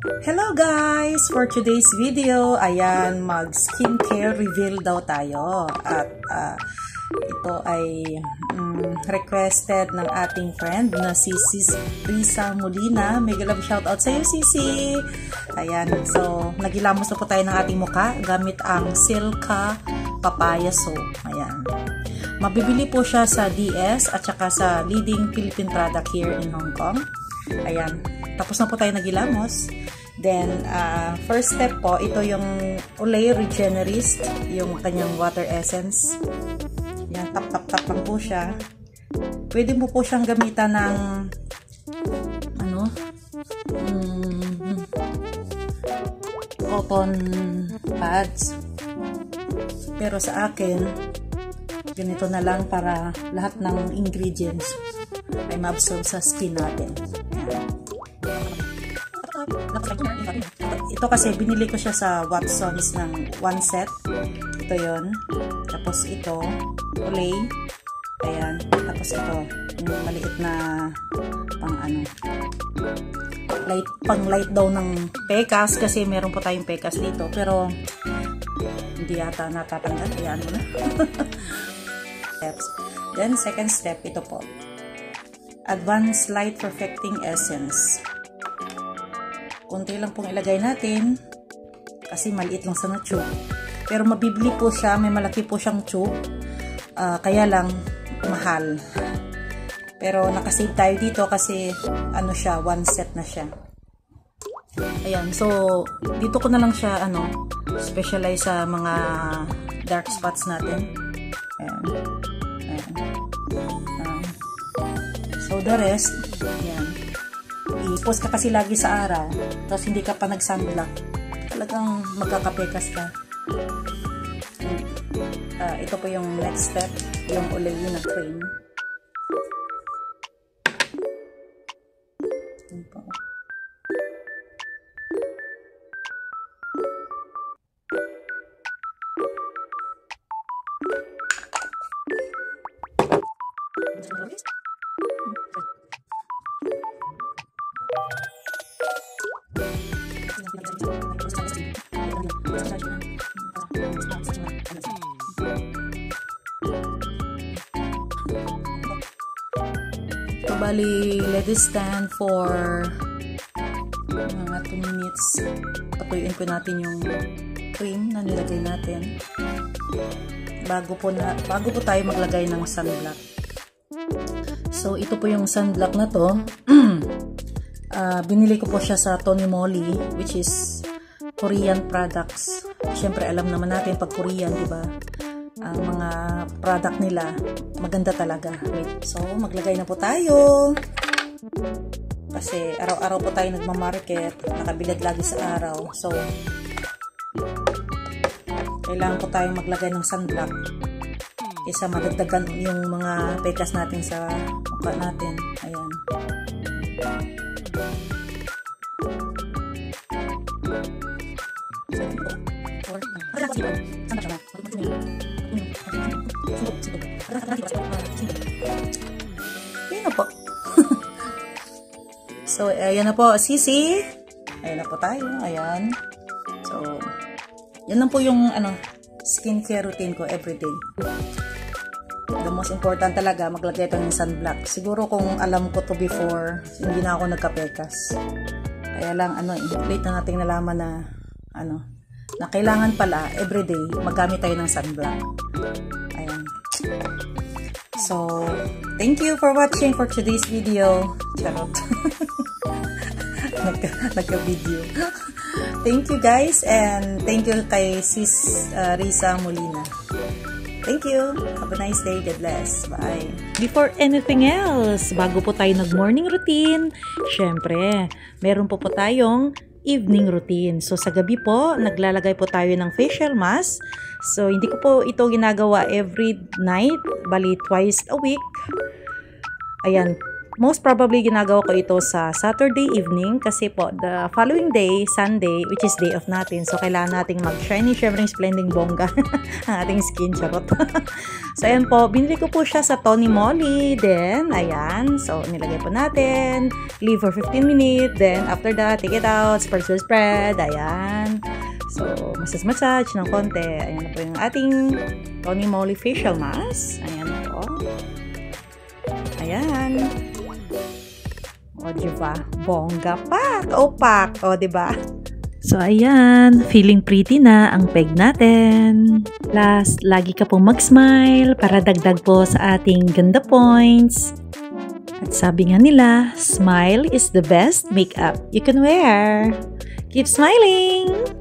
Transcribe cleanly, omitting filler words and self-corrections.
Hello guys! For today's video, ayan, mag skincare reveal daw tayo. At ito ay requested ng ating friend na si Sis Risa Molina. Mega love shoutout sa iyo, Sisi! Ayan, so nagilamos na po tayo ng ating mukha gamit ang Silka Papaya Soap. Ayan. Mabibili po siya sa DS at saka sa leading Philippine product here in Hong Kong. Ayan. Tapos na po tayo nagilamos. Then, first step po, ito yung Olay Regenerist, yung kanyang water essence. Yan, tap lang po siya. Pwede mo po siyang gamitan ng cotton pads. Pero sa akin, ganito na lang para lahat ng ingredients ay ma-absorb sa skin natin. Yan. Ito kasi binili ko siya sa Watsons ng one set. Ito yon. Tapos ito, Olay. Ayan. Tapos ito, yung maliit na pang light daw ng pekas kasi meron po tayong pekas dito. Pero hindi yata natatanggal. Ayan mo na. Steps. Then second step, ito po. Advanced Light Perfecting Essence. Kunti lang pong ilagay natin kasi maliit lang sa tube. Pero mabibili po siya, may malaki po siyang tube. Kaya lang mahal. Pero nakasave tayo dito kasi ano siya, one set na siya. Ayan, so dito ko na lang siya specialize sa mga dark spots natin. Ayan. Ayan. So the rest, ayan. I-post ka kasi lagi sa araw, tapos hindi ka pa nag-sunblock, talagang magkakapekas ka. Ito po yung next step, yung Olay na cream. Bali, let it stand for mga 2 minutes. Patuyuin po natin yung cream na nilagay natin bago po tayo maglagay ng sunblock. So, ito po yung sunblock na to. Binili ko po siya sa Tony Moly, which is Korean products. Siyempre, alam naman natin pag Korean, di ba? Ang mga product nila maganda talaga. So, maglagay na po tayo. Kasi araw-araw po tayo nagmamarket, nakabilad lagi sa araw. So, kailangan po tayo maglagay ng sunblock. Isa madagdagan yung mga pekas natin sa mukha natin. Ayan. Ayan na po. So, ayan na po, Sisi. Ayan na po tayo. Ayan. So, yan lang po yung skincare routine ko everyday. The most important talaga, maglagay ito ng sunblock. Siguro kung alam ko to before, hindi na ako nagkapekas. Kaya lang, late na nating nalaman na, na kailangan pala, everyday, magamit tayo ng sunblock. Ayan. So, thank you for watching for today's video. Charot. Nagka-video. Thank you guys, and thank you kay Sis Risa Molina. Thank you. Have a nice day. God bless. Bye. Before anything else, bago po tayo nag-morning routine, syempre, meron po tayong evening routine. So, sa gabi po, naglalagay po tayo ng facial mask. So, hindi ko po ito ginagawa every night, bali twice a week. Ayan, Most probably ginagawa ko ito sa Saturday evening kasi po the following day, Sunday, which is day off natin. So kailangan nating mag-shiny, syempre splending bongga ang ating skin, charot. So ayan po, binili ko po siya sa Tony Moly. Then, ayan. So nilagay po natin. Leave for 15 minutes. Then after that, take it out. Spread. Ayan. So, massage ng konti. Ayan na po yung ating Tony Moly facial mask. Ayan po. Ayan. O, diba? Bongga pa. Opak. O, diba? So, ayan. Feeling pretty na ang peg natin. Last, lagi ka pong mag-smile para dagdag po sa ating ganda points. At sabi nga nila, smile is the best makeup you can wear. Keep smiling!